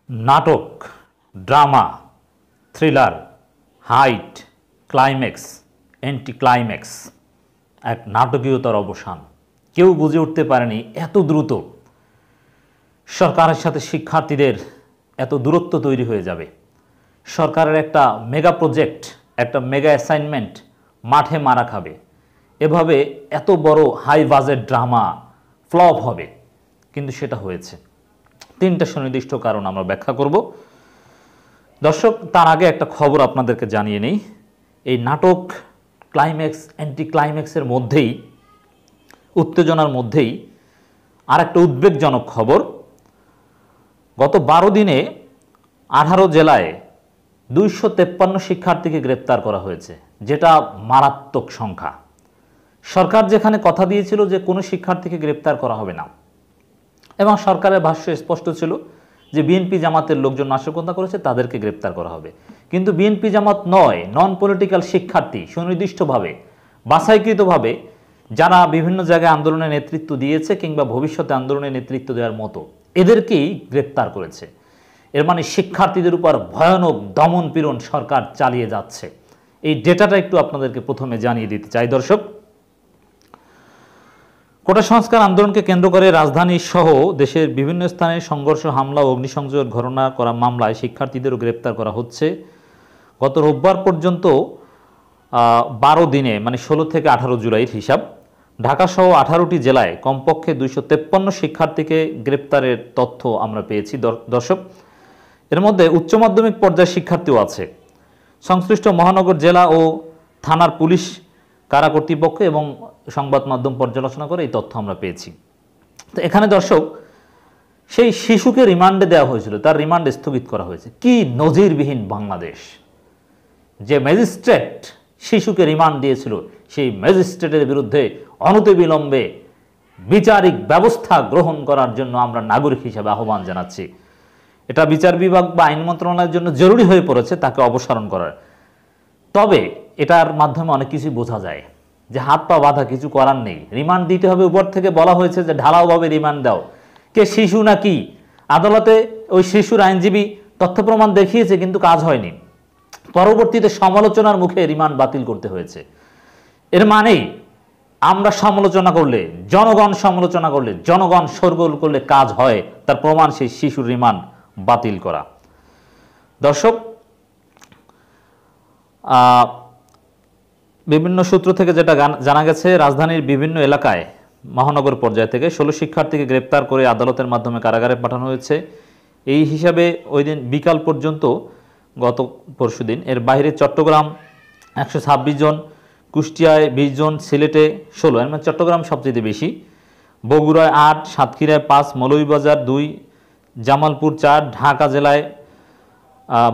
नाटक drama thriller height climax anti climax एक नाटकीयतार अवसान केउ बुझे उठते पारेनी एत द्रुत सरकारेर साथे शिक्षार्थीदेर एत दूरत्व तैरी हये जाबे। सरकारेर एकटा मेगा प्रोजेक्ट एकटा मेगा असाइनमेंट माठे मारा खाबे एभावे एत बड़ हाई बाजेट ड्रामा फ्लप होबे किन्तु सेटा हयेछे। तीनटा सुनिर्दिष्ट कारण आमरा व्याख्या करब। दर्शक तार आगे एक खबर आपनादेरके जानिये नेই এই नाटक क्लाइमैक्स एंटी क्लाइमैक्सের মধ্যেই उत्तेजनार মধ্যেই আরেকটা উদ্বেগজনক খবর। গত 12 দিনে 18 জেলায় 253 শিক্ষার্থীকে গ্রেপ্তার করা হয়েছে, যেটা মারাত্মক সংখ্যা। সরকার যেখানে কথা দিয়েছিল যে কোনো শিক্ষার্থীকে গ্রেপ্তার করা হবে না এবং সরকারের ভাষ্য স্পষ্ট ছিল যে বিএনপি জামাতের লোকজন নাশকতা করেছে তাদেরকে গ্রেপ্তার করা হবে, কিন্তু বিএনপি জামাত নয়, নন পলিটিক্যাল শিক্ষার্থী সুনির্দিষ্টভাবে বাছাইকৃতভাবে যারা বিভিন্ন জায়গায় আন্দোলনের নেতৃত্ব দিয়েছে কিংবা ভবিষ্যতে আন্দোলনের নেতৃত্ব দেওয়ার মতো এদেরকেই গ্রেপ্তার করেছে। এর মানে শিক্ষার্থীদের উপর ভয়ানক দমন পীড়ন সরকার চালিয়ে যাচ্ছে। এই ডেটাটা একটু আপনাদেরকে প্রথমে জানিয়ে দিতে চাই। দর্শক, কোটা সংস্কার আন্দোলনকে কেন্দ্র করে রাজধানী সহ দেশের বিভিন্ন স্থানে সংঘর্ষ, হামলা ও অগ্নিসংযোগের ঘটনা করা মামলায় শিক্ষার্থীদেরও গ্রেপ্তার করা হচ্ছে। গত রোববার পর্যন্ত 12 দিনে মানে 16 থেকে 18 জুলাইয়ের হিসাব ঢাকা সহ 18টি জেলায় কমপক্ষে 253 শিক্ষার্থীকে গ্রেপ্তারের তথ্য আমরা পেয়েছি। দর্শক, এর মধ্যে উচ্চ মাধ্যমিক পর্যায়ের শিক্ষার্থীও আছে। সংশ্লিষ্ট মহানগর জেলা ও থানার পুলিশ, কারা কর্তৃপক্ষ এবং সংবাদ মাধ্যম পর্যালোচনা করে এই তথ্য আমরা পেয়েছি। তো এখানে দর্শক, সেই শিশুকে রিমান্ডে দেওয়া হয়েছিল, তার রিমান্ড স্থগিত করা হয়েছে। কি নজিরবিহীন বাংলাদেশ! যে ম্যাজিস্ট্রেট শিশুকে রিমান্ড দিয়েছিল সেই ম্যাজিস্ট্রেটের বিরুদ্ধে অনতিবিলম্বে বিচারিক ব্যবস্থা গ্রহণ করার জন্য আমরা নাগরিক হিসেবে আহ্বান জানাচ্ছি। এটা বিচার বিভাগ বা আইন মন্ত্রণালয়ের জন্য জরুরি হয়ে পড়েছে তাকে অপসারণ করার। তবে এটার মাধ্যমে অনেক কিছু বোঝা যায় যে হাত পা বাঁধা, কিছু করার নেই, রিমান্ড দিতে হবে। উপর থেকে বলা হয়েছে যে ঢালাওভাবে রিমান্ড দাও। কে শিশু নাকি? আদালতে ওই শিশুর আইনজীবী তথ্য প্রমাণ দেখিয়েছে কিন্তু কাজ হয়নি। পরবর্তীতে সমালোচনার মুখে রিমান্ড বাতিল করতে হয়েছে। এর মানে আমরা সমালোচনা করলে, জনগণ সমালোচনা করলে, জনগণ শোরগোল করলে কাজ হয়, তার প্রমাণ সেই শিশুর রিমান্ড বাতিল করা। দর্শক, বিভিন্ন সূত্র থেকে যেটা জানা গেছে, রাজধানীর বিভিন্ন এলাকায় মহানগর পর্যায় থেকে 16 শিক্ষার্থীকে গ্রেপ্তার করে আদালতের মাধ্যমে কারাগারে পাঠানো হয়েছে। এই হিসাবে ওই দিন বিকাল পর্যন্ত, গত পরশুদিন, এর বাইরে চট্টগ্রাম 126 জন, কুষ্টিয়ায় 20 জন, সিলেটে 16, এর মানে চট্টগ্রাম সবচেয়ে বেশি, বগুড়ায় 8, সাতক্ষীরায় 5, মৌলভীবাজার 2, জামালপুর 4, ঢাকা জেলায়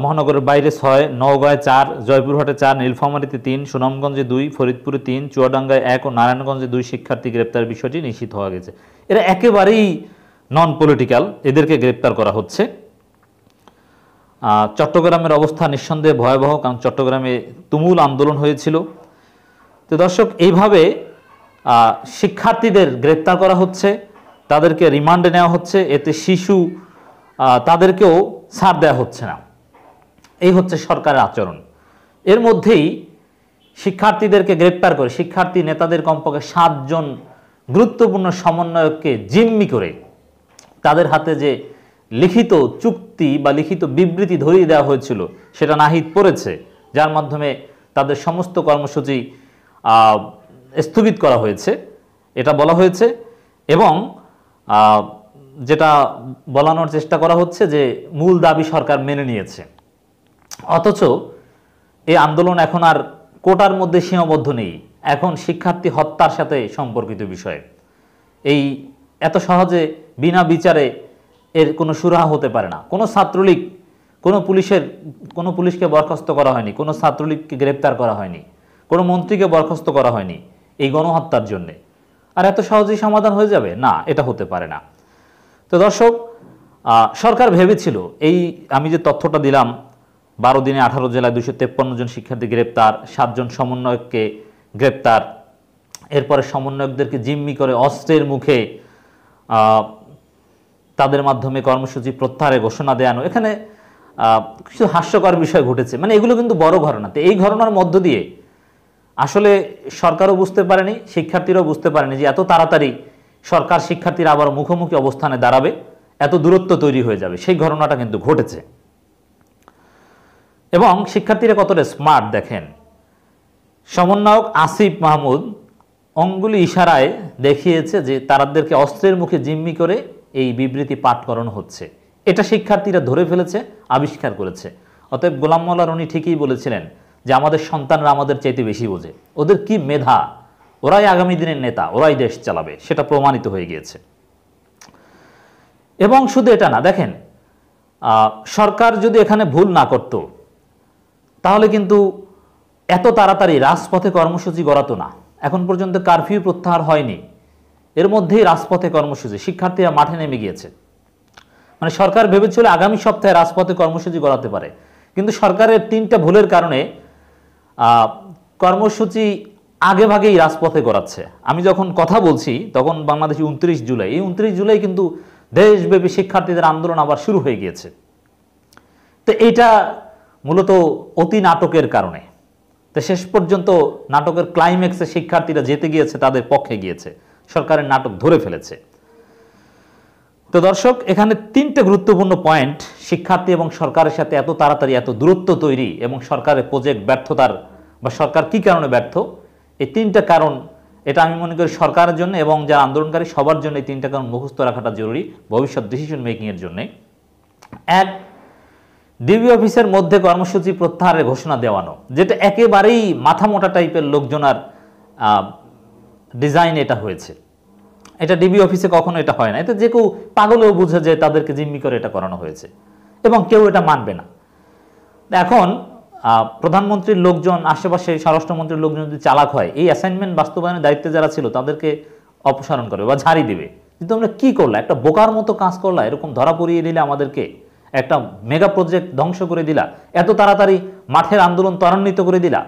মহানগরের বাইরে 6, নওগাঁয় 4, জয়পুরহাটে 4, নীলফামারীতে 3, সুনামগঞ্জে 2, ফরিদপুরে 3, চুয়াডাঙ্গায় 1 ও নারায়ণগঞ্জে 2 শিক্ষার্থী গ্রেপ্তার বিষয়টি নিশ্চিত হওয়া গেছে। এরা একেবারেই নন পলিটিক্যাল, এদেরকে গ্রেপ্তার করা হচ্ছে। চট্টগ্রামের অবস্থা নিঃসন্দেহে ভয়াবহ, কারণ চট্টগ্রামে তুমুল আন্দোলন হয়েছিল। তো দর্শক, এইভাবে শিক্ষার্থীদের গ্রেপ্তার করা হচ্ছে, তাদেরকে রিমান্ডে নেওয়া হচ্ছে, এতে শিশু তাদেরকেও ছাড় দেওয়া হচ্ছে না। এই হচ্ছে সরকারের আচরণ। এর মধ্যেই শিক্ষার্থীদেরকে গ্রেপ্তার করে শিক্ষার্থী নেতাদের কমপক্ষে 7 জন গুরুত্বপূর্ণ সমন্বয়ককে জিম্মি করে তাদের হাতে যে লিখিত চুক্তি বা লিখিত বিবৃতি ধরিয়ে দেওয়া হয়েছিল সেটা নাহিদ পড়েছে, যার মাধ্যমে তাদের সমস্ত কর্মসূচি স্থগিত করা হয়েছে, এটা বলা হয়েছে। এবং যেটা বলানোর চেষ্টা করা হচ্ছে যে মূল দাবি সরকার মেনে নিয়েছে, অথচ এই আন্দোলন এখন আর কোটার মধ্যে সীমাবদ্ধ নেই, এখন শিক্ষার্থী হত্যার সাথে সম্পর্কিত বিষয়। এই এত সহজে বিনা বিচারে এর কোনো সুরাহা হতে পারে না। কোনো ছাত্রলীগ, কোনো পুলিশকে বরখাস্ত করা হয়নি, কোনো ছাত্রলীগকে গ্রেপ্তার করা হয়নি, কোনো মন্ত্রীকে বরখাস্ত করা হয়নি এই গণহত্যার জন্যে। আর এত সহজেই সমাধান হয়ে যাবে? না, এটা হতে পারে না। তো দর্শক, সরকার ভেবেছিল এই আমি যে তথ্যটা দিলাম, 12 দিনে 18 জেলায় 253 জন শিক্ষার্থী গ্রেপ্তার, 7 জন সমন্বয়ককে গ্রেপ্তার, এরপরে সমন্বয়কদেরকে জিম্মি করে অস্ত্রের মুখে তাদের মাধ্যমে কর্মসূচি প্রত্যাহারের ঘোষণা দেওয়ানো, এখানে কিছু হাস্যকর বিষয় ঘটেছে। মানে এগুলো কিন্তু বড় ঘটনা। তো এই ঘটনার মধ্য দিয়ে আসলে সরকারও বুঝতে পারেনি, শিক্ষার্থীরাও বুঝতে পারেনি যে এত তাড়াতাড়ি সরকার শিক্ষার্থীরা আবার মুখোমুখি অবস্থানে দাঁড়াবে, এত দূরত্ব তৈরি হয়ে যাবে। সেই ঘটনাটা কিন্তু ঘটেছে। এবং শিক্ষার্থীরা কতটা স্মার্ট দেখেন, সমন্বয়ক আসিফ মাহমুদ অঙ্গুলি ইশারায় দেখিয়েছে যে তাদেরকে অস্ত্রের মুখে জিম্মি করে এই বিবৃতি পাঠ করানো হচ্ছে। এটা শিক্ষার্থীরা ধরে ফেলেছে, আবিষ্কার করেছে। অতএব গোলাম মোল্লা রনি ঠিকই বলেছিলেন যে আমাদের সন্তানরা আমাদের চাইতে বেশি বোঝে, ওদের কি মেধা, ওরাই আগামী দিনের নেতা, ওরাই দেশ চালাবে, সেটা প্রমাণিত হয়ে গিয়েছে। এবং শুধু এটা না, দেখেন সরকার যদি এখানে ভুল না করত তাহলে কিন্তু এত তাড়াতাড়ি রাজপথে কর্মসূচি গড়াতো না। এখন পর্যন্ত কারফিউ প্রত্যাহার হয়নি, এর মধ্যেই রাজপথে কর্মসূচি, শিক্ষার্থীরা মাঠে নেমে গিয়েছে। মানে সরকার ভেবেছিল আগামী সপ্তাহে রাজপথে কর্মসূচি গড়াতে পারে, কিন্তু সরকারের 3টা ভুলের কারণে কর্মসূচি আগে ভাগেই রাজপথে গড়াচ্ছে। আমি যখন কথা বলছি তখন বাংলাদেশে 29 জুলাই, এই 29 জুলাই কিন্তু দেশব্যাপী শিক্ষার্থীদের আন্দোলন আবার শুরু হয়ে গিয়েছে। তো এইটা মূলত অতি নাটকের কারণে। তো শেষ পর্যন্ত নাটকের ক্লাইম্যাক্সে শিক্ষার্থীরা যেতে গিয়েছে, তাদের পক্ষে গিয়েছে, সরকারের নাটক ধরে ফেলেছে। তো দর্শক, এখানে 3টে গুরুত্বপূর্ণ পয়েন্ট, শিক্ষার্থী এবং সরকারের সাথে এত তাড়াতাড়ি এত দূরত্ব তৈরি এবং সরকারের প্রজেক্ট ব্যর্থতার বা সরকার কি কারণে ব্যর্থ, এই 3টা কারণ, এটা আমি মনে করি সরকারের জন্য এবং যারা আন্দোলনকারী সবার জন্য এই 3টা কারণ মুখস্থ রাখাটা জরুরি ভবিষ্যৎ ডিসিশন মেকিংয়ের জন্য। 1, ডিবি অফিসের মধ্যে কর্মসূচি প্রত্যাহারের ঘোষণা দেওয়ানো, যেটা একেবারেই মাথা মোটা টাইপের লোকজনার ডিজাইন এটা হয়েছে। এটা ডিবি অফিসে কখনো এটা হয় না। এটা যে কেউ পাগলেও বুঝে যে তাদেরকে জিম্মি করে এটা করানো হয়েছে এবং কেউ এটা মানবে না। এখন প্রধানমন্ত্রীর লোকজন, আশেপাশে স্বরাষ্ট্রমন্ত্রীর লোকজন যদি চালাক হয়, এই অ্যাসাইনমেন্ট বাস্তবায়নের দায়িত্বে যারা ছিল তাদেরকে অপসারণ করবে বা ঝাড়ি দেবে। কিন্তু তোমরা কি করলা, একটা বোকার মতো কাজ করলা, এরকম ধরা পড়িয়ে দিলে আমাদেরকে, একটা মেগা প্রজেক্ট ধ্বংস করে দিলা, এত তাড়াতাড়ি মাঠের আন্দোলন ত্বরান্বিত করে দিলা,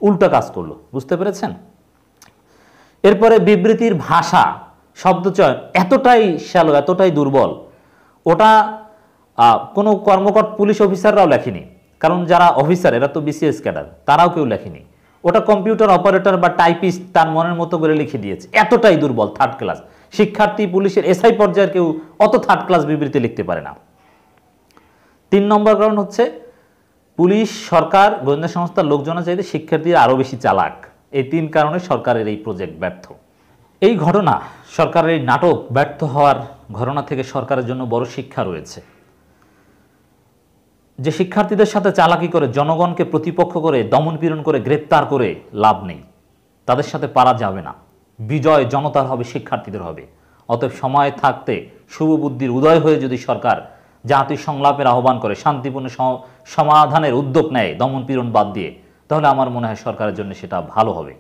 উল্টা কাজ করলো। বুঝতে পেরেছেন? এরপরে বিবৃতির ভাষা, শব্দচয়ন এতটাই শ্যালো, এতটাই দুর্বল, ওটা কোনো কর্মকর্তা পুলিশ অফিসাররাও লেখেনি। কারণ যারা অফিসার এরা তো বিসিএস ক্যাডার, তারাও কেউ লেখেনি। ওটা কম্পিউটার অপারেটর বা টাইপিস্ট তার মনের মতো করে লিখে দিয়েছে। এতটাই দুর্বল, থার্ড ক্লাস। শিক্ষার্থী, পুলিশের এসআই পর্যায়ের কেউ অত থার্ড ক্লাস বিবৃতি লিখতে পারে না। 3 নম্বর কারণ হচ্ছে পুলিশ, সরকার, গোয়েন্দা সংস্থার লোকজনের চাইতে শিক্ষার্থীরা আরও বেশি চালাক। এই 3 কারণে সরকারের এই প্রজেক্ট ব্যর্থ। এই ঘটনা, সরকারের এই নাটক ব্যর্থ হওয়ার ঘটনা থেকে সরকারের জন্য বড় শিক্ষা রয়েছে যে শিক্ষার্থীদের সাথে চালাকি করে, জনগণকে প্রতিপক্ষ করে, দমনপীড়ন করে, গ্রেপ্তার করে লাভ নেই। তাদের সাথে পারা যাবে না। বিজয় জনতার হবে, শিক্ষার্থীদের হবে। অতএব সময় থাকতে শুভবুদ্ধির উদয় হয়ে যদি সরকার জাতি সংলাপের আহ্বান করে, শান্তিপূর্ণ সমাধানের উদ্যোগ নেয় দমনপীড়ন বাদ দিয়ে, তাহলে আমার মনে হয় সরকারের জন্য সেটা ভালো হবে।